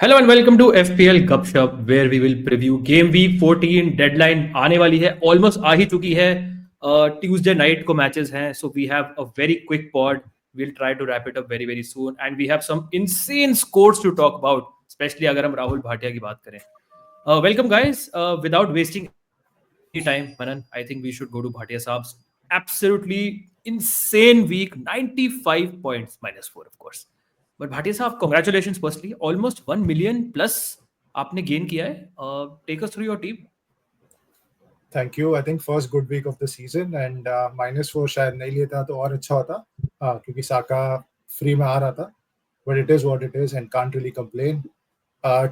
Hello and welcome to FPL Gupshup where we will preview game week 14 deadline आने वाली है, almost आ ही चुकी है। ट्यूसडे नाइट को मैचेस हैं, so we have a very quick pod. We'll try to wrap it up very very soon and we have some insane scores to talk about, especially अगर हम राहुल भाटिया की बात करें. Welcome guys. Without wasting any time, Manan, I think we should go to Bhatia Saab's absolutely insane week. 95 points minus 4 of course. But Bhatia साहब, congratulation firstly, almost 1 million plus आपने gain किया है. Take us through your team. Thank you. I think first good week of the season and -4 शायद नहीं लेता तो और अच्छा होता क्योंकि साका फ्री में आ रहा था. But it is what it is and can't really complain.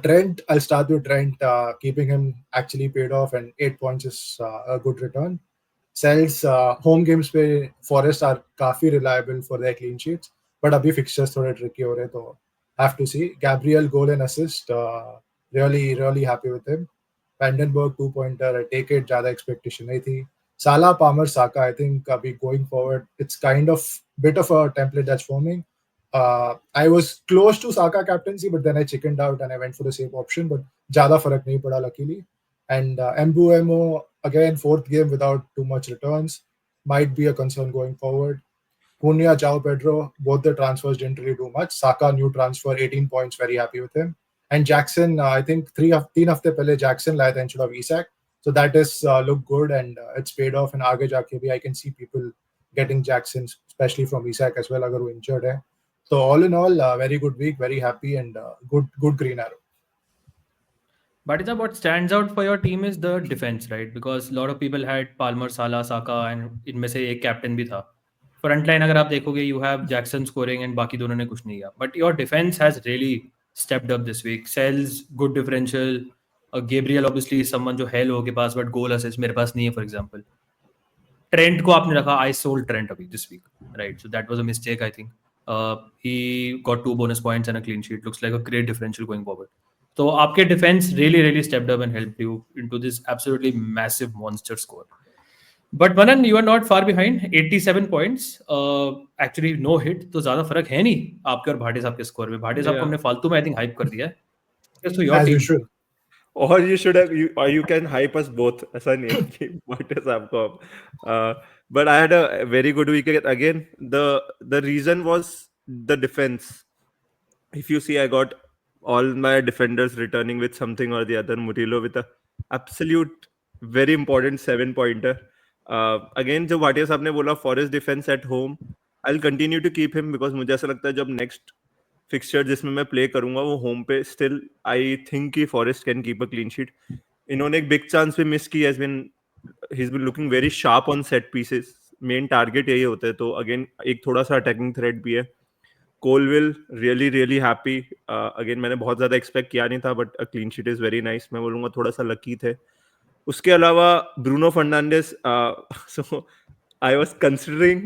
Trent, I'll start with Trent. Keeping him actually paid off and 8 points is a good return. Cells home games पे Forest are काफी reliable for their clean sheets. But अभी fixtures थोड़े tricky हो रहे तो have to see. Gabriel goal and assist. Really happy with him. Vandenberg 2-pointer, I take it, ज़्यादा expectation नहीं थी. Salah, Palmer, Saka, I think अभी going forward, it's kind of bit of a template that's forming. I was close to Saka captaincy, but then I chickened out and I went for the safe option. But ज़्यादा फर्क नहीं पड़ा luckily. And Mbuemo again 4th game without too much returns might be a concern going forward. Cunha, João Pedro, both the transfers didn't really do much. Saka new transfer, 18 points, very happy with him. And Jackson, I think 3 हफ्ते पहले Jackson लाया था instead of Isak. So that has looked good and it's paid off. And आगे जाके भी I can see people getting Jackson, especially from Isak as well, अगर वो injured है. So all in all, very good week, very happy and good green arrow. Bhatia, what stands out for your team is the defense, right? Because a lot of people had Palmer, Salah, Saka, and इनमें से एक captain भी था. Front line अगर आप देखोगे, you have Jackson scoring and बाकी दोनों ने कुछ नहीं किया. But your defense has really stepped up this week. Sells good differential. Gabriel obviously is someone जो है लोगों के पास, but goal assist मेरे पास नहीं है, for example. ट्रेंट को आपने रखा, आई सोल्ड ट्रेंट अभी this week, right? So that was a mistake I think. He got 2 bonus points and a clean sheet. Looks like a great differential going forward. So आपके defence really stepped up and helped you into this absolutely massive monster score. But Manan, you are not far behind. 87 points. Actually no hit, तो ज्यादा फर्क है नहीं आपके और भाटिया साहब के स्कोर में. भाटिया साहब को हमने फालतू में आई थिंक हाइप कर दिया है. So your As team. usual. Or you should have, or you can hype us both. ऐसा नहीं है कि भाटिया साहब को अब. But I had a very good week again. The reason was the defense. If you see, I got all my defenders returning with something or the other. Murillo with a absolute very important 7-pointer. Again, जो भाटिया साहब ने बोला Forest defense at home, I'll continue to keep him because मुझे ऐसा लगता है जब next fixture जिसमें मैं प्ले करूंगा वो होम पे, स्टिल आई थिंक कि Forest can keep a clean sheet. इन्होंने एक बिग चांस भी मिस की. He is been looking very sharp on set pieces. Main target यही होता है. तो अगेन एक थोड़ा सा अटैकिंग थ्रेड भी है. कोलविल रियली हैप्पी. अगेन मैंने बहुत ज्यादा एक्सपेक्ट किया नहीं था, but a clean sheet is very nice. मैं बोलूंगा थोड़ा सा लकी थे. उसके अलावा Bruno Fernandes, so I was considering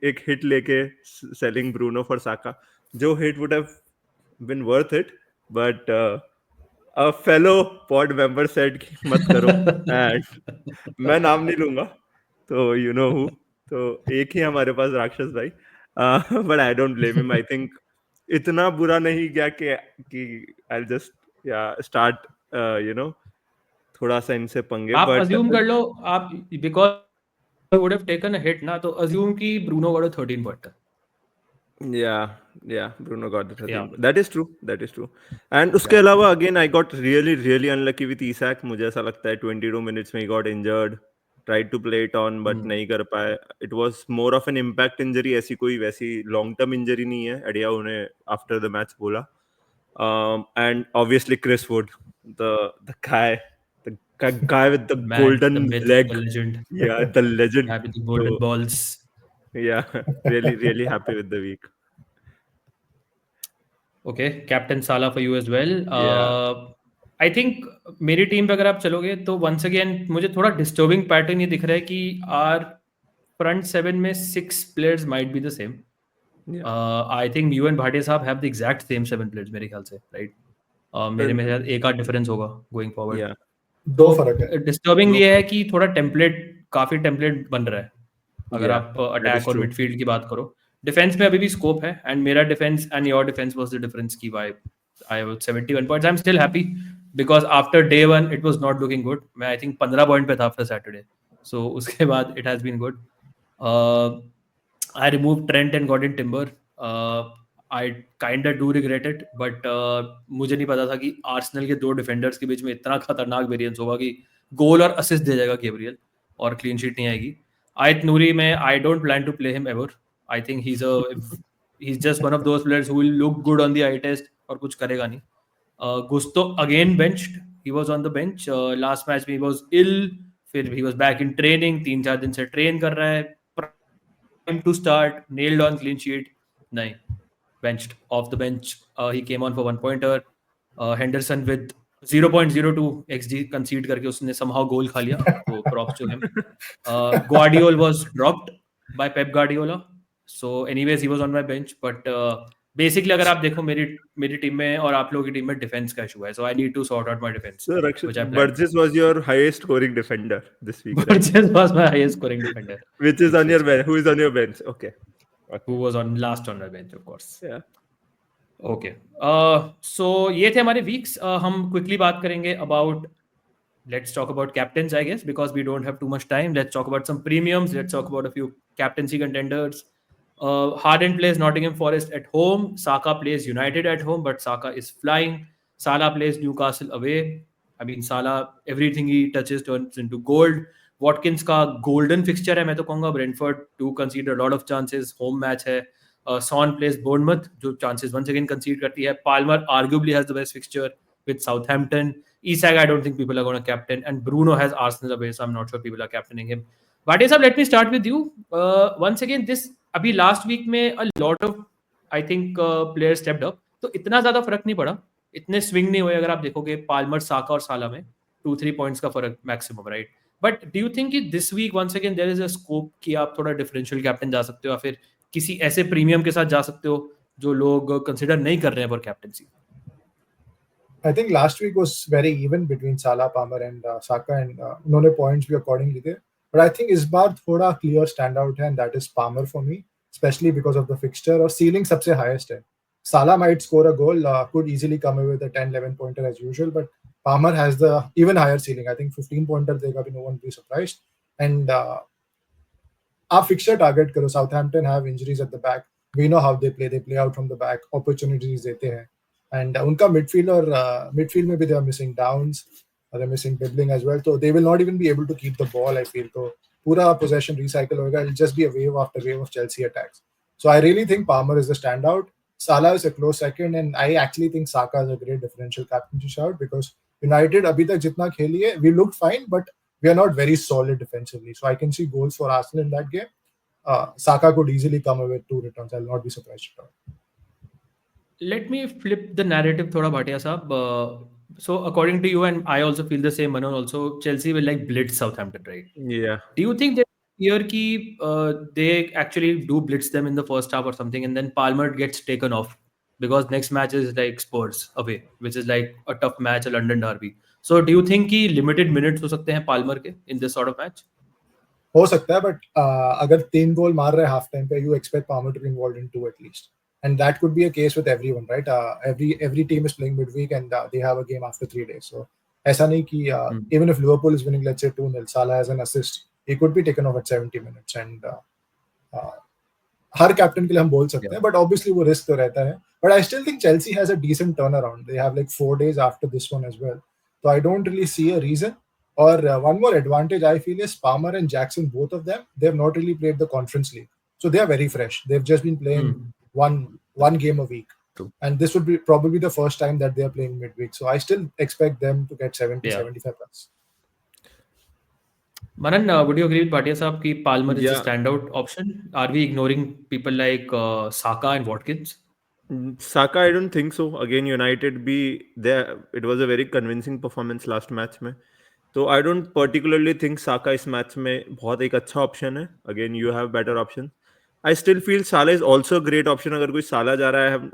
एक hit लेके selling Bruno for Saka. जो hit would have been worth it, but a fellow pod member said कि मत करो. And मैं नाम नहीं लूंगा, तो you know who. तो एक ही हमारे पास राक्षस भाई. But I don't blame him. I think इतना बुरा नहीं गया कि I'll just start थोड़ा सा इनसे पंगे. आप But अज्यूम कर लो, आप because would have taken a hit ना, तो assume कि Bruno got a 13 pointer. Yeah, Bruno got the 13. Yeah. That is true. And उसके अलावा again I got really unlucky with Isak. मुझे ऐसा लगता है 22 minutes में he got injured. Tried to play it on but नहीं कर पाए. It was more of an impact injury. ऐसी कोई वैसी long term injury नहीं है. अडिया उन्हें after the match बोला. And obviously Chris Wood, the guy with the Man, golden the myth, leg. the legend. Yeah, the legend. Happy with the golden balls. Yeah, really happy with the week. Okay, Captain Salah for you as well. Yeah. I think मेरी team पे अगर आप चलोगे तो once again मुझे थोड़ा disturbing pattern ये दिख रहा है कि our front 7 में 6 players might be the same. Yeah. I think you and Bhatia साहब have the exact same 7 players मेरे ख्याल से, right? मेरे में शायद एक आध डिफरेंस होगा going forward. Yeah. दो फर्क है. डिस्टर्बिंग ये है कि थोड़ा टेम्पलेट, काफी टेम्पलेट बन रहा है अगर Yeah, आप that is अटैक और true. मिडफील्ड की बात करो. डिफेंस में अभी भी स्कोप है, एंड मेरा defence and your defence was the difference की why I was 71 points. I am still happy because after day 1 it was not looking good. मैं आई थिंक 15 पॉइंट पे था आफ्टर सैटरडे. सो उसके बाद it has been good. I removed Trent and got in Timber. I kind of do regret it, but मुझे नहीं पता था कि आर्सेनल के दो डिफेंडर्स के बीच में इतना खतरनाक वेरिएंस होगा कि गोल और असिस्ट दे जाएगा गैब्रियल और क्लीन शीट नहीं आएगी. आयत नूरी में I don't plan to play him ever. I think he's just one of those players who will look good on the eye test और कुछ करेगा नहीं. Gusto again benched. He was on the bench. Last match में he was ill. फिर he was back in training. 3-4 दिन से train कर रहा है. Time to start, nailed on clean sheet. Nahin, benched off the bench. He came on for 1-pointer. Henderson with 0.02 XG concede करके उसने somehow goal खा लिया. तो props to him. Guardiola was dropped by Pep Guardiola. So anyways he was on my bench. But basically अगर आप देखो मेरी team में और आप लोगों की टीम में डिफेंस का इशू है. So I need to sort out my defense. So which I planned. Burgess was your highest scoring defender this week, right? Burgess was my highest scoring defender. Which is on your bench? Who is on your bench? Okay. Who was on last on my bench, of course. Yeah. Okay. So ये थे हमारे weeks. हम quickly बात करेंगे about, let's talk about captains, I guess, because we don't have too much time. Let's talk about some premiums. Let's talk about a few captaincy contenders. Harden plays Nottingham Forest at home. Saka plays United at home, but Saka is flying. Salah plays Newcastle away. I mean, Salah, everything he touches turns into gold. Watkins का golden fixture है, मैं तो कहूँगा. Brentford do concede a lot of chances. Home match है. Son plays Bournemouth, जो chances once again concede करती है. Palmer arguably has the best fixture with Southampton. Isak, I don't think people are going to captain. And Bruno has Arsenal away, so I'm not sure people are captaining him. Bhatia sahab, let me start with you. Once again, this अभी last week में a lot of I think players stepped up. तो इतना ज़्यादा फर्क नहीं पड़ा. इतने swing नहीं हुए अगर आप देखोगे पाल्मर, साका और साला में 2-3 पॉइंट्स का फर्क maximum, right? But do you think कि this week once again there is a scope कि आप थोड़ा डिफरेंशियल कैप्टन जा सकते हो या फिर किसी ऐसे प्रीमियम के साथ जा सकते हो जो लोग कंसीडर नहीं कर रहे हैं for captaincy? I think last week was very even between Salah, Palmer, and Saka, and उन्होंने points भी accordingly थे. But I think इस बार थोड़ा clear standout है, and that is Palmer for me, especially because of the fixture और ceiling सबसे highest है. Salah might score a goal, could easily come away with a 10-11 pointer as usual, but Palmer has the even higher ceiling. I think 15 pointer देगा भी, no one be surprised. And आप fixture target करो. Southampton have injuries at the back. We know how they play out from the back, opportunities देते हैं. And उनका midfield और midfield में भी they are missing Downs, they're missing Dribbling as well. So they will not even be able to keep the ball, I feel. तो पूरा possession recycle होगा. It'll just be a wave after wave of Chelsea attacks. So I really think Palmer is the standout. Salah is a close second, and I actually think Saka is a great differential captaincy shout because United अभी तक जितना खेली है, we looked fine, but we are not very solid defensively. So I can see goals for Arsenal in that game. Saka could easily come away with 2 returns. I'll not be surprised at all. Let me flip the narrative thoda, Bhatia sahab. So according to you, and I also feel the same, Manon also, Chelsea will like blitz Southampton, right? Yeah. Do you think that here ki they actually do blitz them in the first half or something, and then Palmer gets taken off because next match is like Spurs away, which is like a tough match, a London derby. So do you think कि limited minutes हो सकते हैं Palmer के in this sort of match? हो सकता है, but अगर 3 गोल मार रहे half time पे, you expect Palmer to be involved in 2 at least. And that could be a case with everyone, right? Every team is playing midweek and they have a game after 3 days. So ऐसा नहीं कि even if Liverpool is winning, let's say 2-0, Salah has an assist, he could be taken off at 70 minutes. And her captain के लिए हम बोल सकते हैं, but obviously वो risk तो रहता है. But I still think Chelsea has a decent turnaround. They have like 4 days after this one as well. So I don't really see a reason. Or one more advantage I feel is Palmer and Jackson, both of them, they have not really played the Conference League. So they are very fresh. They've just been playing one game a week. True. And this would be probably the first time that they are playing midweek. So I still expect them to get 75 plus. Manan, would you agree with Bhatia sahab ki Palmer is a Yeah. standout option? Are we ignoring people like Saka and Watkins? Saka, I don't think so. Again, United be there. It was a very convincing performance last match में. So I don't particularly think Saka इस match में बहुत एक अच्छा option है. Again, you have better options. I still feel Salah is also a great option. अगर कोई Salah जा रहा है,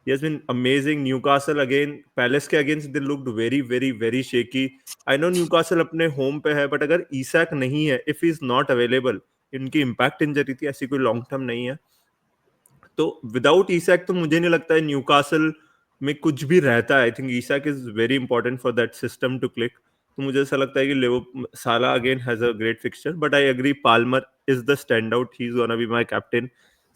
he has been amazing. Newcastle again, Palace के against they looked very, very, very shaky. I know Newcastle अपने home पे है, but अगर Isak नहीं है, if he is not available, इनकी impact injury थी, ऐसी कोई long term नहीं है. तो विदाउट ईसैक तो मुझे नहीं लगता है न्यूकासल में कुछ भी रहता है. I think Isak is very important for that system to click. तो मुझे ऐसा लगता है कि Salah again has a great fixture, but I agree Palmer is the stand out. He is gonna be my captain.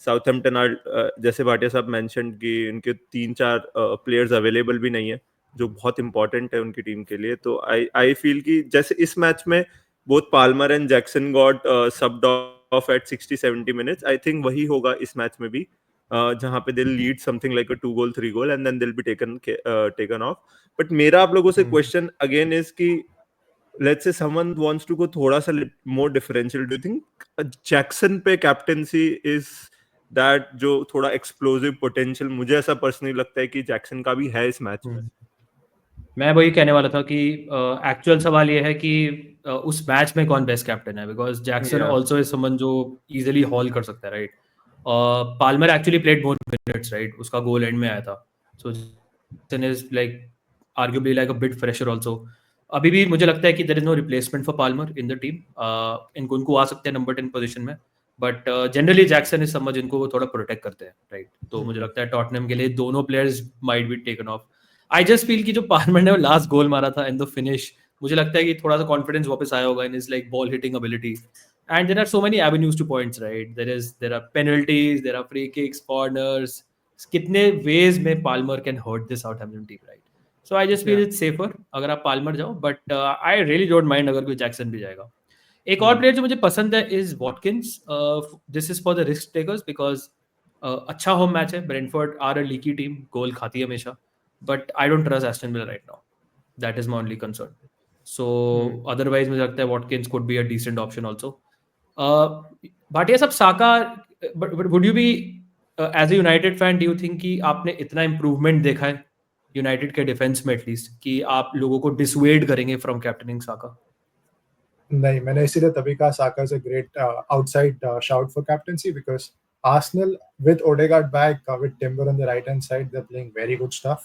Southampton are, जैसे भाटिया साहब mention कि इनके 3-4 प्लेयर्स अवेलेबल भी नहीं है जो बहुत इंपॉर्टेंट है उनकी टीम के लिए. तो आई फील कि जैसे इस मैच में both Palmer and Jackson got subbed off at 60-70 minutes, I think वही होगा इस मैच में भी, जहां पे they'll lead something like a 2 goal 3 goal and then they'll be taken off. But मेरा आप लोगों से क्वेश्चन अगेन इज कि let's say someone wants to go थोड़ा सा more differential, do you think Jackson पे कैप्टेंसी is that जो थोड़ा एक्सप्लोसिव पोटेंशियल, मुझे ऐसा पर्सनली लगता है कि जैक्सन का भी है इस मैच में. मैं वही कहने वाला था कि एक्चुअल सवाल ये है कि उस मैच में कौन बेस्ट कैप्टन है, because Jackson Yeah. Also is someone जो इजीली हॉल कर सकता है, right. Palmer actually played more minutes, right. उसका गोल एंड में आया था. So Jackson is like arguably like a bit fresher also. अभी भी मुझे लगता है कि there is no replacement for Palmer in the team. इनको आ सकते हैं नंबर 10 पोजीशन में, बट जनरली जैक्सन इज समझ इनको वो थोड़ा प्रोटेक्ट करते हैं, राइट. तो मुझे लगता है टॉटनहम के लिए दोनों players might be taken of. I just feel कि जो पाल्मर ने लास्ट गोल मारा था इन द फिनिश, मुझे लगता है कि थोड़ा सा कॉन्फिडेंस वापस आया होगा इन is like ball hitting ability. And there are so many avenues to points, right. There are penalties, there are free kicks, corners. कितने वेज में Palmer can hurt this Southampton team, right. So I just feel it's safer अगर आप Palmer जाओ, but I really don't mind अगर कोई Jackson भी जाएगा. एक और प्लेयर जो मुझे पसंद है is Watkins. This is for the risk takers because अच्छा होम मैच है. Brentford are a leaky team, goal खाती है हमेशा. But I don't trust Aston Villa right now. That is my only concern. So otherwise, मुझे लगता है Watkins could be a decent option also. Bhatia साहब, साका, but would you be as a United fan, do you think कि आपने इतना improvement देखा है United के डिफेंस में एटलीस्ट कि आप लोगों को dissuade करेंगे from captaining साका? नहीं, मैंने इसीलिए तभी कहा साका is a great outside shout for captaincy because Arsenal with Odegaard back, with Timber on the right hand side, they're playing very good stuff.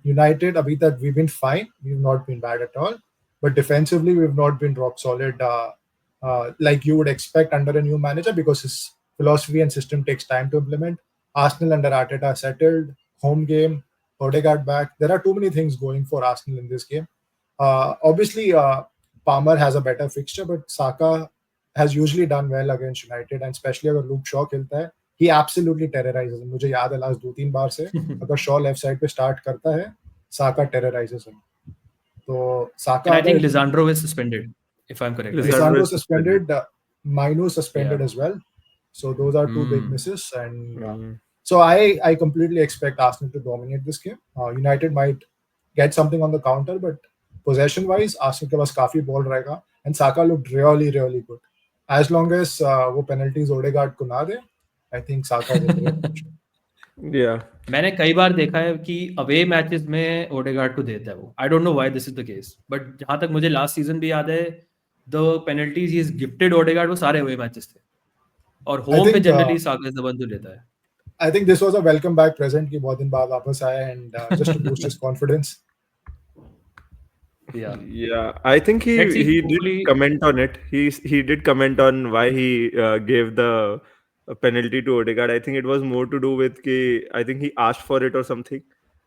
United, abhi tak we've been fine. We've not been bad at all. But defensively, we've not been rock solid like you would expect under a new manager because his philosophy and system takes time to implement. Arsenal under Arteta settled, home game, Odegaard back. There are too many things going for Arsenal in this game. Obviously, Palmer has a better fixture, but Saka has usually done well against United, and especially अगर Luke Shaw खेलता है, he absolutely terrorizes him. मुझे याद है last 2-3 बार से अगर Shaw left side पे start करता है, Saka terrorizes him. तो Saka, And I think Lisandro is suspended, if I'm correct. Right? Lisandro suspended, Mainu suspended Yeah. as well. So those are two big misses, and so I completely expect Arsenal to dominate this game. United might get something on the counter, but possession wise, Arsenal के पास काफी ball रहेगा, and Saka looked really good. As long as वो penalties Odegaard को ना दे, I think Saka is a great option. Yeah. मैंने कई बार देखा है कि अवे मैचेस में ओडेगार्ड को देता है वो. I don't know why this is the case, but जहां तक मुझे लास्ट सीजन भी याद है, the penalties he is gifted Odegaard वो सारे अवे मैचेस थे, और होम पे generally Saka is the one जो लेता है. I think this was a welcome back present कि बहुत दिन बाद वापस आया, and just to boost his confidence. Yeah, I think Let's see, he hopefully- did comment on it. He did comment on why he gave the penalty to Odegaard. I think it was more to do with I think he asked for it or something,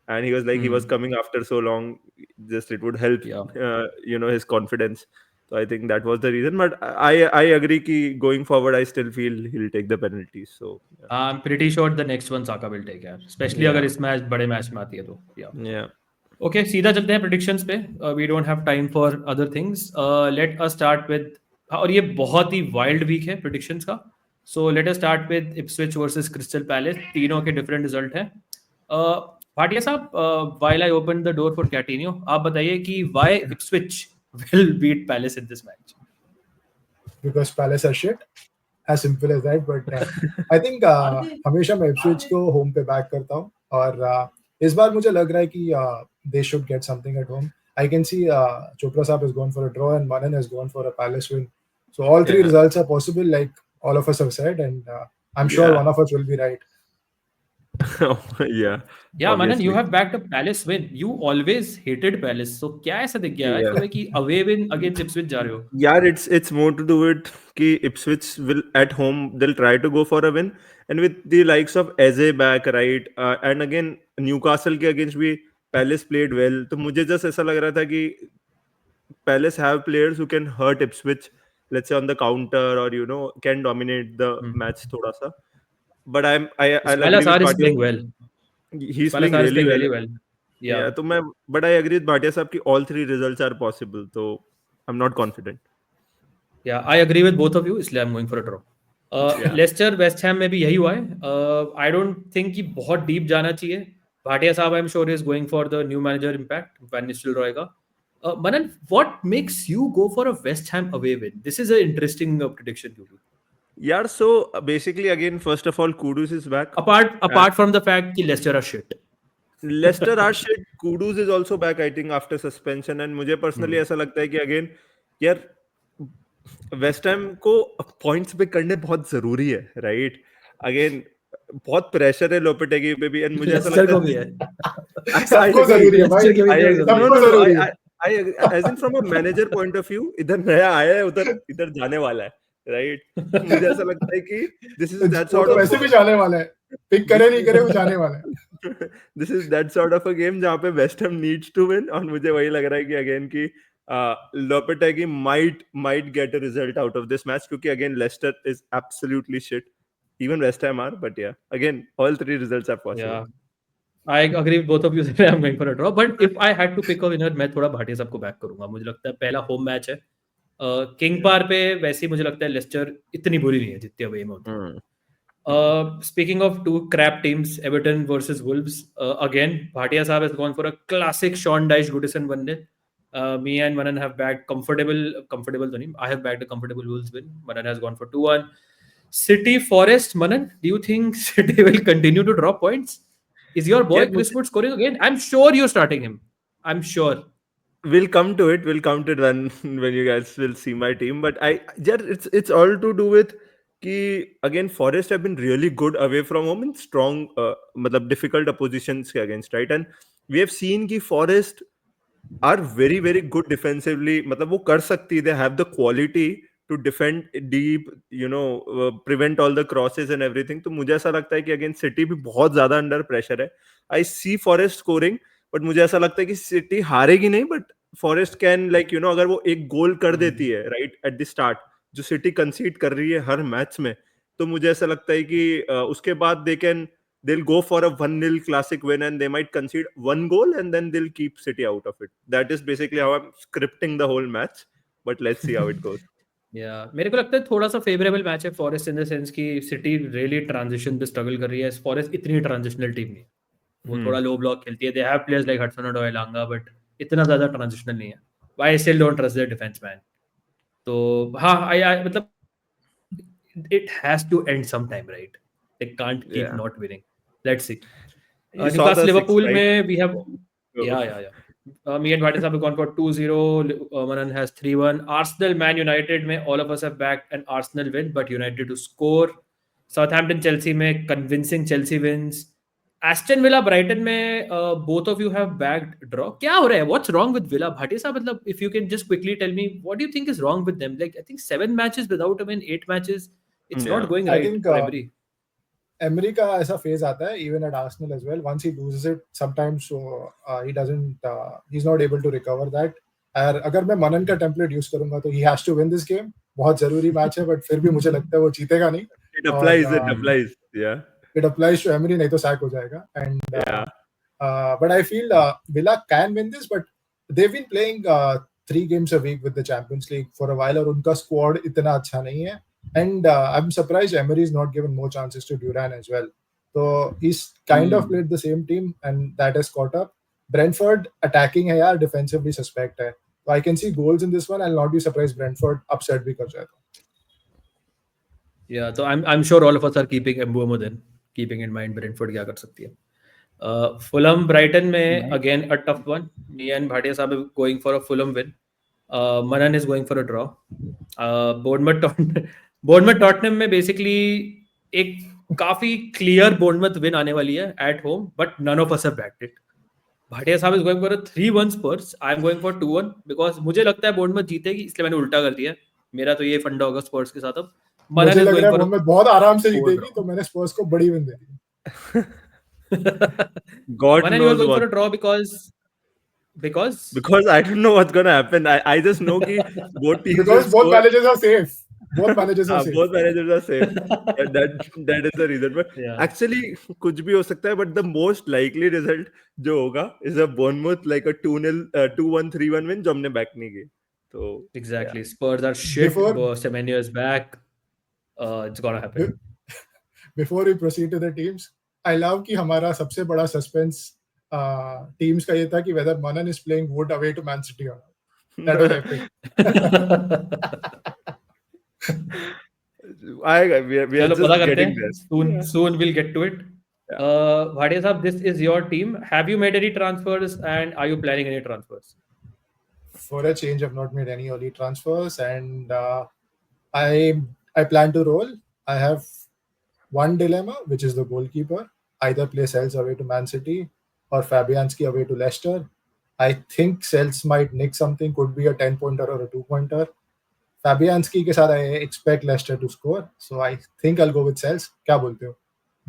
and he was like he was coming after so long, just it would help his confidence. So I think that was the reason. But I agree कि going forward I still feel he'll take the penalties. So I'm pretty sure the next one Saka will take, especially अगर इस match बड़े match में आती है तो. Yeah. Okay, सीधा चलते हैं प्रेडिक्शंस पे. We don't have time for other things. Let us start with, और ये बहुत ही वाइल्ड वीक है प्रेडिक्शंस का. So let us start with Ipswich versus Crystal Palace. तीनों के डिफरेंट रिजल्ट हैं. भाटिया साहब, while I open the door for कैटिनियो, आप बताइए कि why Ipswich will beat Palace in this match. Because Palace are shit. As simple as that. But I think हमेशा मैं Ipswich को home पे back करता हूँ, और इस बार मुझे लग रहा है कि they should get something at home. I can see Chopra Saab has gone for a draw and Manan has gone for a Palace win. So all three results are possible, like all of us have said, and I'm sure one of us will be right. Yeah, Yeah, Manan, you obviously. have backed a Palace win. You always hated Palace. So क्या ऐसा दिख गया है Yeah. तुम्हें कि away win against Ipswich जा रहे हो? Yeah, it's more to do with कि Ipswich will at home they'll try to go for a win, and with the likes of Eze back, right, and again Newcastle के against भी Palace played well. तो मुझे just ऐसा लग रहा था कि Palace have players who can hurt Ipswich, let's say on the counter, or can dominate the Hmm. match थोड़ा सा. But I'll Ismaila agree with Sarr is Bhatia. playing well. He's Ismaila playing Sarr is really playing well. really well. Yeah, Yeah. तो मैं but I agree with Bhatia साहब कि all three results are possible. So I'm not confident. Yeah, I agree with both of you. इसलिए I'm going for a draw. Yeah. Leicester West Ham में भी यही हुआ है. आई डोंट थिंक कि बहुत डीप जाना चाहिए. भाटिया साहब I am sure is going for the new manager impact van Nistelrooy. Manan, what makes you go for a West Ham away win? This is an interesting prediction to do. Yeah, so basically, again, first of all, Kudus is back. Apart from the fact that Leicester are shit. Leicester are shit. Kudus is also back, I think, after suspension. And मुझे personally ऐसा लगता है कि again, यार West Ham को points पे करने बहुत जरूरी है, राइट? अगेन बहुत प्रेशर है लोपेटेगी पे भी, एंड मुझे ऐसा Leicester लगता को है भी है. सबको जरूरी है भाई, Leicester के भी I इतना agree. जरूरी No, है. no, सबको no. जरूरी है. As in from a manager point of view, इधर नया आया है, उधर इधर जाने वाला है, राइट? मुझे ऐसा लगता है कि this is that वो sort तो of वैसे भी जाने वाला है, पिक करे नहीं करे वो जाने वाला है. this is that sort of a game जहाँ पे West Ham needs to win, और मुझे वही लग रहा है कि अगेन कि Lopetegui might get a result out of this match, क्योंकि again Leicester is absolutely shit. Even West Ham are, but yeah, again all three results are possible. Yeah. I agree with both of you that I'm going for a draw. But if I had to pick a winner, मैं थोड़ा भाटिया सबको back करूंगा. मुझे लगता है पहला home match है. King पार पे वैसे ही मुझे लगता है लेस्टर इतनी बुरी नहीं है जितनी अवे में होती है. Speaking of two crap teams, Everton versus Wolves, again, Bhatia Saab has gone for a classic Sean Dyche Goodison 1-0. Me and Manan have backed comfortable to name. I have backed a comfortable Wolves win. Manan has gone for 2-1. City Forest, Manan, do you think City will continue to drop points? Is your boy Yeah, Chris Wood scoring again? I'm sure you're starting him. I'm sure. We'll come to it. We'll come to it when you guys will see my team. But it's all to do with कि again Forest have been really good away from home in strong मतलब difficult oppositions के against, right? And we have seen कि Forest are very very good defensively. मतलब वो कर सकती, they have the quality to defend deep, prevent all the crosses and everything. तो मुझे ऐसा लगता है कि again City भी बहुत ज्यादा under pressure है. I see Forest scoring, but मुझे ऐसा लगता है कि City हारेगी नहीं, but Forest can अगर वो एक गोल कर देती है right at the start, जो City concede कर रही है हर मैच में, तो मुझे ऐसा लगता है कि उसके बाद they'll go for a 1-0 classic win, and they might concede one goal and then they'll keep City out of it. That is basically how I'm scripting the whole match, but let's see how it goes. Yeah, मेरे को लगता है थोड़ा सा favourable match है forest in the sense कि city really transition पे struggle कर रही है. फॉरेस्ट इतनी ट्रांजिशनल टीम नहीं है. वो थोड़ा लो ब्लॉक खेलती है. They have players like Hudson Odoi, Elanga, but इतना ज्यादा ट्रांजिशनल नहीं है. I still don't trust their defence man. तो हाँ, आई मतलब it has to end sometime, right? They can't keep Yeah. not winning. Let's see. You saw Newcastle the Liverpool 6, right? में we have So- yeah. Me and Bhatia have gone for 2-0. Manan has 3-1. Arsenal Man United में all of us have backed an Arsenal win, but United to score. Southampton Chelsea में convincing Chelsea wins. Aston Villa Brighton में both of you have backed draw. क्या हो रहा है? What's wrong with Villa? Bhatia साहब, मतलब if you can just quickly tell me what do you think is wrong with them? Like I think 7 matches without a win, 8 matches. It's not Yeah. going I right think, for Emery. Emery का ऐसा phase आता है even at Arsenal as well. Once he loses it, sometimes he doesn't, he's not able to recover that. और अगर मैं मनन का template use करूंगा तो he has to win this game. बहुत जरूरी मैच है, बट फिर भी मुझे लगता है वो जीतेगा नहीं. It applies. Yeah. It applies to Emery, नहीं तो sack हो जाएगा. And Yeah. but I feel Villa can win this, but they've been playing 3 games a week with the Champions League for a while, और उनका squad इतना अच्छा नहीं है. And I'm surprised Emery is not given more chances to Duran as well. So he's kind of played the same team, and that has caught up. Brentford attacking है यार, defensively suspect है. So I can see goals in this one. I'll not be surprised Brentford upset भी कर जाए. Yeah, so I'm sure all of us are keeping Mbeumo then, keeping in mind Brentford क्या कर सकती है. Fulham Brighton में again a tough one. Me and Bhatia साहब are going for a Fulham win. Manan is going for a draw. Bournemouth Tottenham में basically एक काफी clear Bournemouth win आने वाली है at home, but none of us have backed it. Bhatia साहब is going for a 3-1 Spurs. I am going for 2-1 because मुझे लगता है बोर्नमथ जीतेगी, इसलिए मैंने उल्टा कर दिया. मेरा तो ये फंडा होगा स्पर्स के साथ. अब मुझे मनन इज लग गोइंग रहा है फॉर बोर्नमथ बहुत आराम से 4 जीतेगी, तो मैंने स्पर्स को बड़ी win they the. God Manan, you are knows going for what. a draw because Because I don't know what's gonna happen. I just know कि both teams will Because both score. managers are safe. Both managers are safe. Both managers are safe. That is the reason. But Yeah. actually कुछ भी हो सकता है. But the most likely result जो होगा is a Bournemouth like a 2-0, 2-1, 3-1 win जो हमने back नहीं की. So Exactly. Spurs are shit. Before- 7 years back. It's gonna happen. Before we proceed to the teams, I love कि हमारा सबसे बड़ा suspense teams का ये था कि whether Manan is playing Wood away to Man City or not. That was epic. we are चलो just पता करते getting हैं. there. Soon we'll get to it. Bhatia साहब, this is your team. Have you made any transfers and are you planning any transfers? For a change, I've not made any early transfers, and I plan to roll. I have one dilemma, which is the goalkeeper. Either play Sels away to Man City or Fabianski away to Leicester. I think Sels might nick something, could be a 10-pointer or a 2-pointer. Fabianski के साथ I expect Leicester to score, so I think I'll go with Sels. क्या बोलते हो?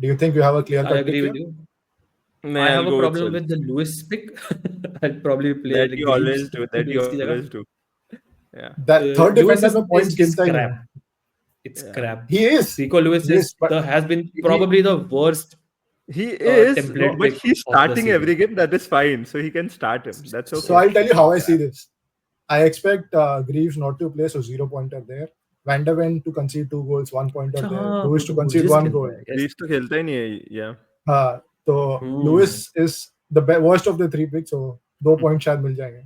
Do you think you have a clear I cut agree pick with here? you. मैं I I'll have a go problem Sels. with the Lewis pick. I'll probably play That the you Greaves always do. That you Lewis की जगह. always do. Yeah. That third Lewis defender में points is गिनता ही नहीं crap. है. It's Yeah. crap. He is. Rico Lewis Yes, but has been probably the worst. He is, template but pick he's of the starting season. every game. That is fine. So he can start him. That's okay. So I'll tell you how I see this. I expect Greaves not to play, so 0-pointer there. Van der Ven to concede 2 goals, 1-pointer अच्छा, there. हाँ, Lewis to concede Bridges 1 खेलता goal. है, yes. Greaves तो खेलता ही नहीं है. Yeah. हाँ, तो Lewis is the worst of the 3 picks, so 2 points शायद मिल जाएंगे.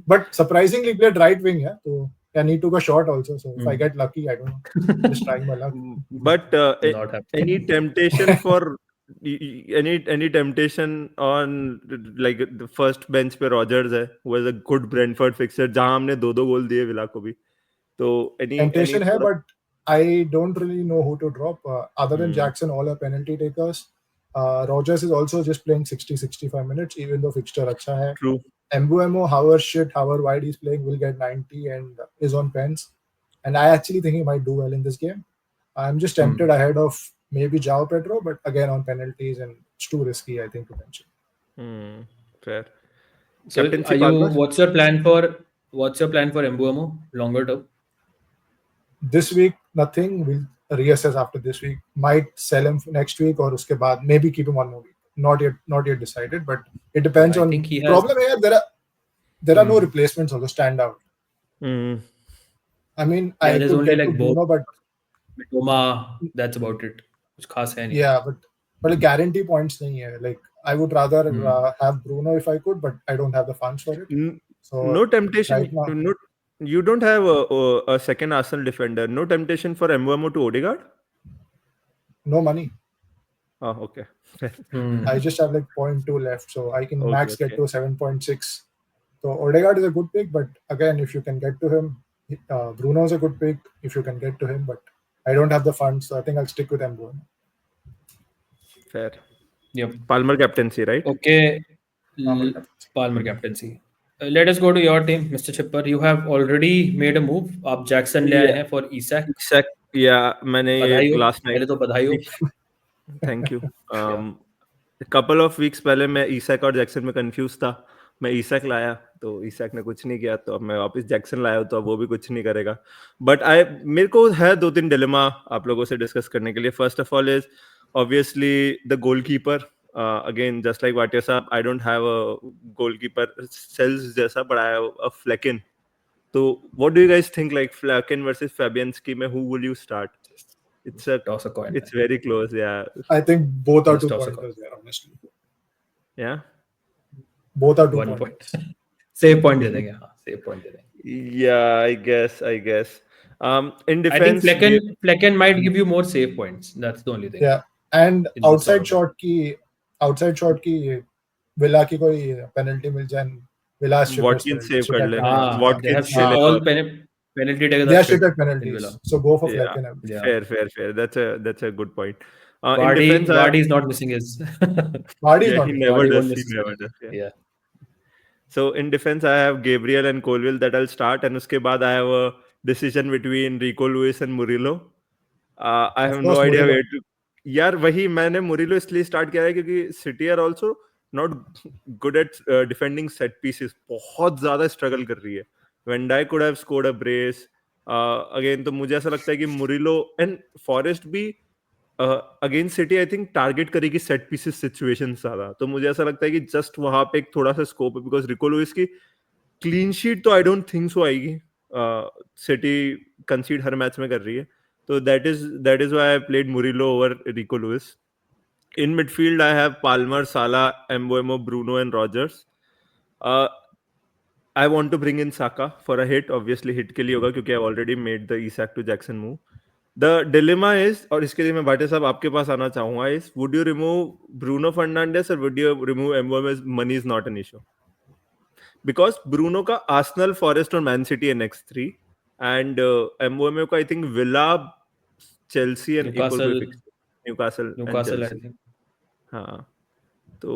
But surprisingly played right wing, yeah. So and he took a shot also. So if I get lucky, I don't know. Just trying my luck. But Not happening. any temptation for any temptation on like the first bench पे Rogers है, who was a good Brentford fixture जहाँ हमने 2 गोल दिए villa को भी. तो Temptation है, but I don't really know who to drop. Other than Hmm. Jackson, all are penalty takers. Rogers is also just playing 60-65 minutes, even though fixture अच्छा है. True. Mbuemo, however wide he's playing, will get 90 and is on pens. And I actually think he might do well in this game. I'm just tempted ahead of maybe João Pedro, but again on penalties and it's too risky, I think, potentially. Fair. So Captaincy are you? Palmer? What's your plan for Mbuemo longer term? This week, nothing. We'll reassess after this week. Might sell him next week or uske baad. Maybe keep him 1 more week. Not yet decided, but it depends I on. think he has- Problem here, there are no replacements also stand out. I mean, I there's could only get like to Bruno, but Mitoma, that's about it. कुछ खास है नहीं. yeah, but a guarantee points nahi hai. Like I would rather have Bruno if I could, but I don't have the funds for it. So No temptation. right now- You don't have a second Arsenal defender. No temptation for Mbuemo to Odegaard? no money. Oh, okay. I just have like 0.2 left, so I can Okay, max get okay. to 7.6. So Odegaard is a good pick, but again, if you can get to him, Bruno is a good pick if you can get to him, but I don't have the funds, so I think I'll stick with Mbuemo. Fair. Yep. Palmer captaincy, right? Okay. Palmer Palmer captaincy. Let us go to your team, Mr. Chipper. You have already made a move. आप Jackson ले आए हैं for Isak. Isak, yeah, मैंने ये बधाई हो. last night. पहले तो बधाई हो. Thank you. A couple of weeks पहले मैं ईसैक और जैक्सन में कंफ्यूज था. मैं ईसैक लाया तो ईसैक ने कुछ नहीं किया, तो अब मैं वापस जैक्सन लाया तो अब वो भी कुछ नहीं करेगा. बट मेरे को है 2-3 डिलेमा आप लोगों से डिस्कस करने के लिए. First of all is obviously the goalkeeper. Again, just like Bhatia साहब, I don't have a goalkeeper Sels जैसा, but I have a Flecken. So what do you guys think, like Flecken versus Fabianski में who will you start? Toss a coin. It's very close, yeah. I think both are Just 2 toss a pointers there, honestly. Yeah. Both are 2 1 pointers. point. Save point दे देंगे. हाँ, save point दे देंगे. Yeah, I guess. In I think defense, Flecken might give you more save points. That's the only thing. Yeah, and In the outside server. shot की Villa की कोई penalty मिल जाए, Villa Watkins save कर ले. हाँ, Watkins they have खेले shit all और- penalty takers. they are are shit at in penalties, Villa. so go for Yeah. Flecken. Yeah. Fair. That's a good point. In defense, Vardy is not missing his. Vardy is yeah, not he missing. never Vardy does. won't He miss. never does. Yeah. Yeah. So in defense, I have Gabriel and Colville that I'll start, and uske baad I have a decision between Rico Lewis and Murillo. I Of have no course, idea Murillo. where to. यार वही मैंने Murillo इसलिए start किया है क्योंकि City are also not good at defending set pieces, बहुत ज्यादा struggle कर रही है. Van Dijk could have scored a brace. Again तो मुझे ऐसा लगता है कि मुरिलो एंड फॉरेस्ट भी against city I think target करेगी सेट पीसेस सिचुएशन ज्यादा, तो मुझे ऐसा लगता है कि जस्ट वहां पे एक थोड़ा सा स्कोप है बिकॉज रिको लुइस की क्लीन शीट तो आई डोंट थिंक सो आएगी. सिटी कंसीड हर मैच में कर रही है, तो that is why I played Murillo over RIICO Louis. In midfield, I have Palmer, Salah, Mbeumo, Bruno, and Rogers. I want to bring in Saka for a hit. Obviously, hit के लिए होगा क्योंकि I've already made the Isak to Jackson move. The dilemma is, और इसके लिए मैं भाटे साहब आपके पास आना चाहूंगा, is would you remove Bruno Fernandes or would you remove Mbeumo as money is not an issue? Because Bruno का Arsenal, Forest और Man City है next 3, and Mbeumo का I think Villa, Chelsea and एक और कोई Newcastle. fixture. Newcastle and Newcastle, I Chelsea. think. हाँ, तो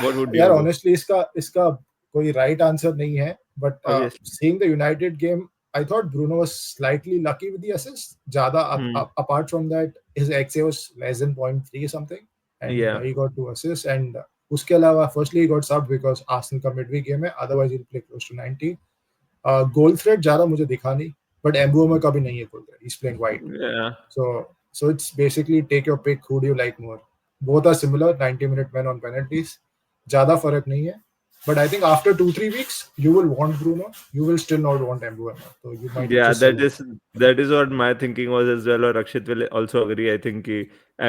what would यार you do? honestly इसका कोई right answer नहीं है, but Obviously. seeing the United game, I thought Bruno was slightly lucky with the assist. ज़्यादा apart from that, his XA was less than 0.3 something, and Yeah. he got 2 assists. And उसके अलावा firstly he got subbed because Arsenal का midweek game है, otherwise he'll play close to 90. Goal threat ज़्यादा मुझे दिखा नहीं, but Mbeumo का भी नहीं है goal threat. He's playing wide. Yeah. So it's basically take your pick. Who do you like more? Both are similar. 90-minute men on penalties. ज़्यादा फर्क नहीं है. But I think after 2-3 weeks, you will want Bruno. You will still not want Mbeumo. So you might Yeah, just that is what my thinking was as well. Or Rakshit will also agree. I think कि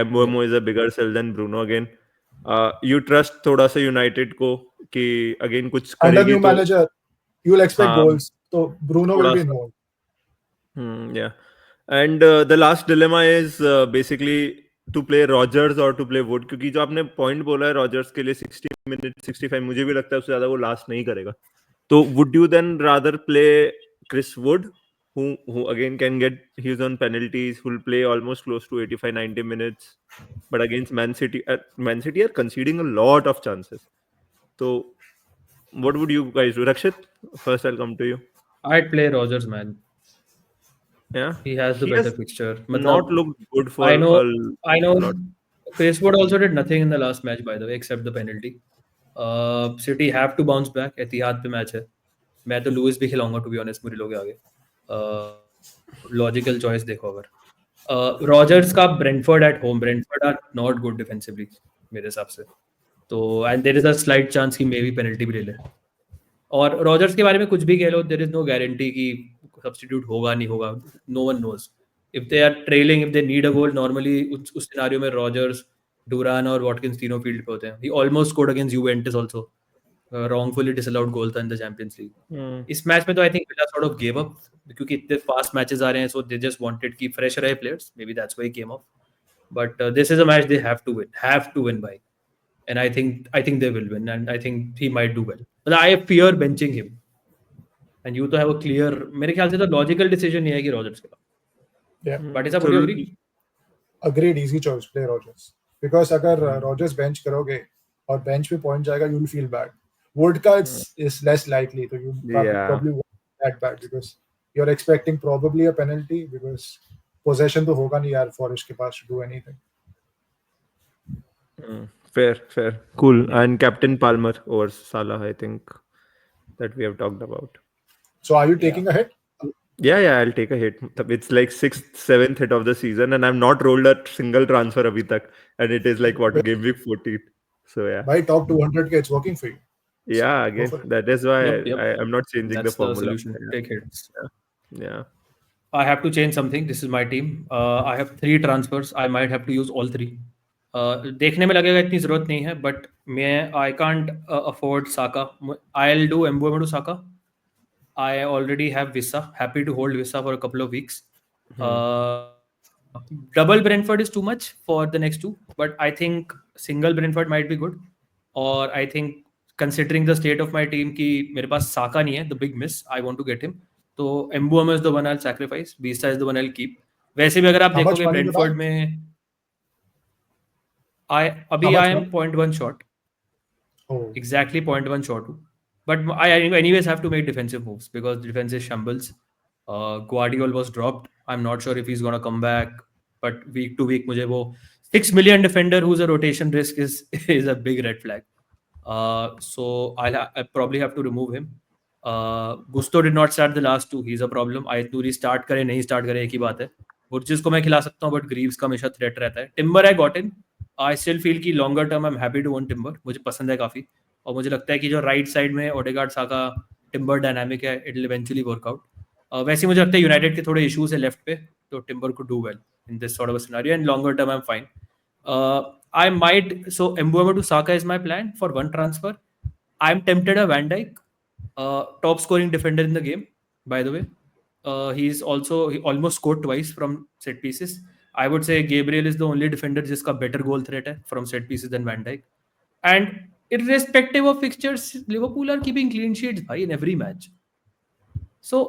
Mbeumo is a bigger sell than Bruno again. You trust थोड़ा सा United को कि again कुछ under करेगी new तो manager, you will expect हाँ, goals. So Bruno will थोड़ा be सा. involved. Yeah. And the last dilemma is basically to play Rodgers or to play Wood, क्योंकि जो आपने point बोला है Rodgers के लिए 60 minutes 65, मुझे भी लगता है उससे ज्यादा वो last नहीं करेगा. तो would you then rather play Chris Wood, who again can get his own penalties, who will play almost close to 85-90 minutes, but against Man City are conceding a lot of chances. So what would you guys do? Rakshit, first I'll come to you. I'd play Rogers, man. Yeah, He has the he better has picture. not looked good for I know. a lot. Chris Wood also did nothing in the last match, by the way, except the penalty. City have to bounce back. एतिहाद पे match है. मैं तो Louis भी खिलाऊंगा to be honest Murillo के आगे. Logical choice देखो अगर रॉजर्स का Brentford at home, Brentford are not good defensively मेरे हिसाब से. तो and there is a slight chance कि मे बी पेनल्टी भी ले ले. और रॉजर्स के बारे में कुछ भी कह लो, देयर इज नो गारंटी कि सब्स्टिट्यूट होगा नहीं होगा. No one knows. If they are trailing, if they need a goal, normally उस सिनेरियो में रॉजर्स, डुरान और वॉटकिंस तीनों फील्ड पे होते हैं. He almost scored against Juventus also. wrongfully disallowed goal था in the Champions League. इस match में तो I think Villa sort of gave up क्योंकि इतने fast matches आ रहे हैं, so they just wanted कि fresh रहे players. Maybe that's why he came off. But this is a match they have to win by, and I think they will win, and I think he might do well. But I fear benching him. And you तो have a clear, मेरे ख्याल से तो logical decision ये है कि Rodgers के. Yeah. But ऐसा would you agree? Agreed, easy choice. Play Rodgers. Because अगर Rodgers bench करोगे और bench पे point जाएगा, you will feel bad. Wood का is less likely, so you probably won't that bad because you're expecting probably a penalty because possession तो होगा नहीं यार Forest के पास to do anything. Fair, cool. And Captain Palmer over Salah, I think that we have talked about. So are you taking a hit? Yeah, I'll take a hit. It's like 6th, 7th hit of the season, and I've not rolled a single transfer abhi tak, and it is like what, game week 14. So yeah. By top 200k, it's working for you. Yeah, again, that is why Yep. I'm not changing That's the formula. The solution. Take hits. Yeah. I have to change something. This is my team. I have 3 transfers. I might have to use all 3. देखने में लगेगा इतनी जरूरत नहीं है, but I can't afford Saka. I'll do Mbeumo to Saka. I already have Vissa. Happy to hold Vissa for a couple of weeks. Double Brentford is too much for the next 2, but I think single Brentford might be good. Or I think considering the state of my team कि मेरे पास Saka नहीं है, the big miss, I want to get him. तो Mbeumo is the one I'll sacrifice. Vissa is the one I'll keep. वैसे भी अगर आप देखोगे Brentford में I How much am more? 0.1 short. Oh, Exactly 0.1 short. But I anyways have to make defensive moves because the defense is shambles. Guardiol was dropped. I'm not sure if he's gonna come back. But week to week, मुझे वो 6 million defender who's a rotation risk is is a big red flag. So I probably have to remove him. Gusto did not start the last two. He's a problem. I Turi start करे नहीं start करे एक ही बात है. बुर्जिस को मैं खिला सकता हूँ but Greaves का हमेशा threat रहता है. Timber I got in. I still feel कि longer term I'm happy to own Timber. मुझे पसंद है काफी. और मुझे लगता है कि जो राइट साइड में ओडेगार्ड साका टिम्बर डायनामिक है इट विल इवेंचुअली वर्कआउट. वैसे मुझे लगता है यूनाइटेड के थोड़े इश्यूज है लेफ्ट पे तो टिम्बर को do well in this sort of a scenario and longer term I am fine. I might so Mbeumo to Saka is my plan for one transfer. I'm tempted a Van Dijk, top scoring defender in the game. By the way, he almost scored twice from set pieces. I would say Gabriel is the only defender जिसका better goal threat है from set pieces than Van Dijk. And irrespective of fixtures, Liverpool are keeping clean sheets bhai, in every match. So,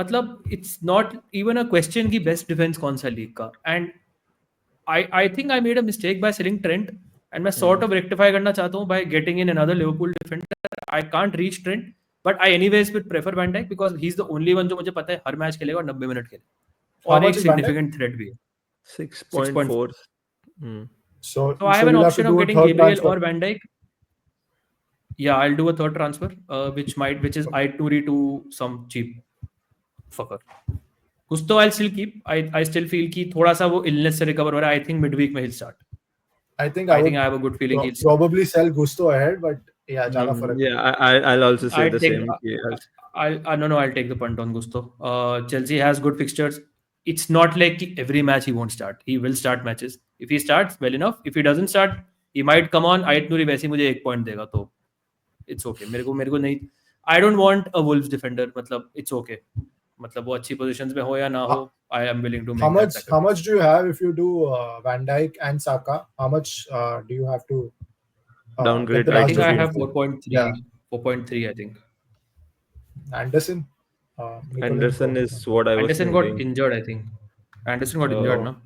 मतलब it's not even a question कि best defense कौन सा league का. And I think I made a mistake by selling Trent. And मैं sort of rectify करना चाहता हूँ by getting in another Liverpool defender. I can't reach Trent, but I anyways would prefer Van Dijk because he's the only one जो मुझे पता है हर match खेलेगा और 90 मिनट खेले. how और much एक is Van Dijk? significant threat भी है. 6.4. So So I have an you'll have option to of do a getting third Gabriel transfer. or Van Dijk. Yeah, I'll do a third transfer, which is Aituri to some cheap fucker. Gusto I'll still keep. I still feel कि थोड़ा सा वो illness से recover हो रहा है. I think midweek में he'll start. I think I I think would I have a good feeling he'll start. probably sell Gusto ahead, but yeah, ज़्यादा फर्क नहीं. Yeah, I'll also say the same. I'll take the punt on Gusto. Chelsea has good fixtures. It's not like every match he won't start. He will start matches. If he starts, well enough. If he doesn't start, he might come on. Ayat Nouri वैसे ही मुझे 1 point देगा तो it's okay. मेरे को नहीं. I don't want a Wolves defender. मतलब it's okay. मतलब वो अच्छी positions में हो या ना हो, I am willing to make How that much sacrifice. do you have if you do Van Dijk and Saka? How much do you have to Downgrade? get the I last think I have defender? 4.3. Yeah. 4.3 I think. Anderson? Anderson Mikolenko. is what I was Anderson got thinking. injured I think. Anderson got injured, no?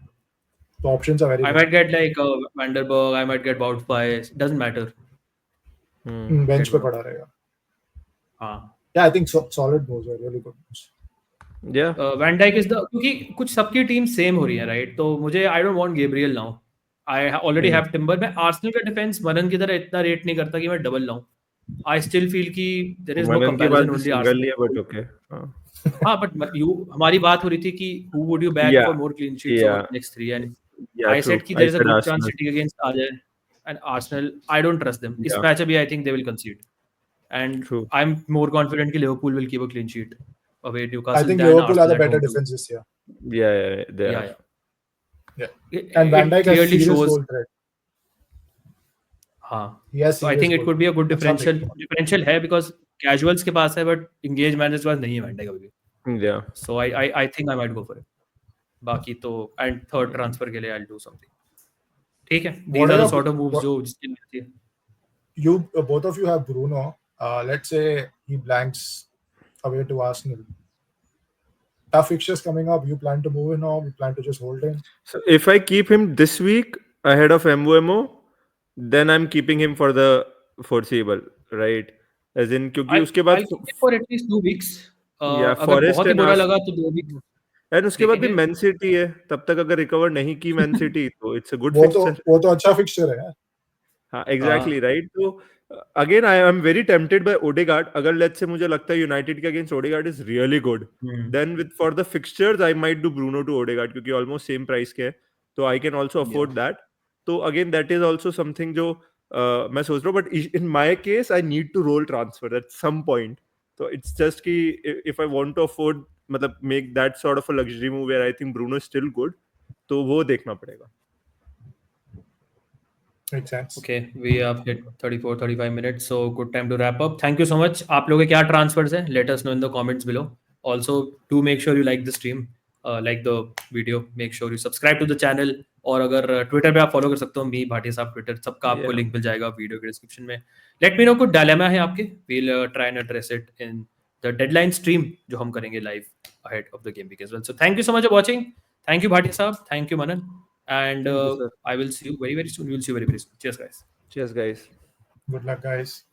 The options are very I good. might get like Vanderberg, I might get Wout Faes. Doesn't matter. Bench पे पड़ा रहेगा. हाँ. Yeah, I think solid moves are really good moves. Yeah. Van Dijk is the क्योंकि कुछ सबकी team same हो रही है राइट तो मुझे I don't want Gabriel now. I already have Timber. मैं आर्सेनल का डिफेंस मनन की तरह इतना रेट नहीं करता कि मैं डबल लाऊं. I still feel कि there is no मनन के बाद comparison only सिंगल Arsenal. लिया but okay. हाँ but हमारी बात हो रही थी कि who would you back Yeah. for more clean sheets over the next 3 and Yeah, I true. said कि there is a said good chance Arsenal. City against Arsenal and Arsenal I don't trust them. इस Yeah. Match अभी I think they will concede. And True. I'm more confident कि Liverpool will keep a clean sheet away Newcastle. I think than Liverpool Arsenal are the at better home too. defense this year. Yeah, they are. Yeah. And Van Dijk has clearly serious shows. goal threat. हाँ. He has So I serious think it goal could be a good threat. That's differential. something. Differential है because casuals के पास है but engaged managers के पास नहीं है Van Dijk अभी भी. Yeah. So I think I might go for it. बाकी तो and third transfer के लिए I'll do something. ठीक है. These What are are the your- sort of moves what- जो जिसके लिए You both of you have Bruno. Let's say he blanks away to Arsenal. Tough fixtures coming up. You plan to move in or you plan to just hold him? So if I keep him this week ahead of Mbeumo, then I'm keeping him for the foreseeable, right? As in क्योंकि उसके बाद I'll keep it for at least 2 weeks. Yeah, अगर Forest बहुत ही and बुरा Ars- लगा तो 2 weeks. And उसके बाद भी देखेंगे. मैन सिटी है तब तक अगर रिकवर नहीं की मैन सिटी तो इट्स अ गुड वो फिक्सचर. तो अच्छा fixture है यार. हाँ एग्जैक्टली राइट. तो again I am very tempted by Odegaard. अगर लेट्स से मुझे लगता है यूनाइटेड के against Odegaard is really good, then with for the fixtures I might do Bruno to Odegaard क्योंकि ऑलमोस्ट सेम प्राइस के है तो I can also afford that. तो again that is also something जो मैं सोच रहा हूँ. But in my case I need to roll transfer at some point. तो इट्स जस्ट कि if I want to afford मतलब make that sort of a luxury move where I think Bruno is still good तो वो देखना पड़ेगा. Makes sense. Okay, we have hit 34-35 minutes, so good time to wrap up. Thank you so much. आप लोगों के क्या transfers हैं? Let us know in the comments below. Also, do make sure you like the stream, like the video. Make sure you subscribe to the channel. और अगर Twitter पे आप follow कर सकते हो मी भाटिया साहब Twitter सबका आपको Yeah. link मिल जाएगा वीडियो के description में. Let me know कुछ dilemma है आपके. We'll try and address it in the deadline stream जो हम करेंगे live ahead of the game week as well. So thank you so much for watching. Thank you Bhatia साहब. Thank you Manan. And Thank you, sir. I will see you very, very soon. We will see you very, very soon. Cheers, guys. Cheers, guys. Good luck, guys.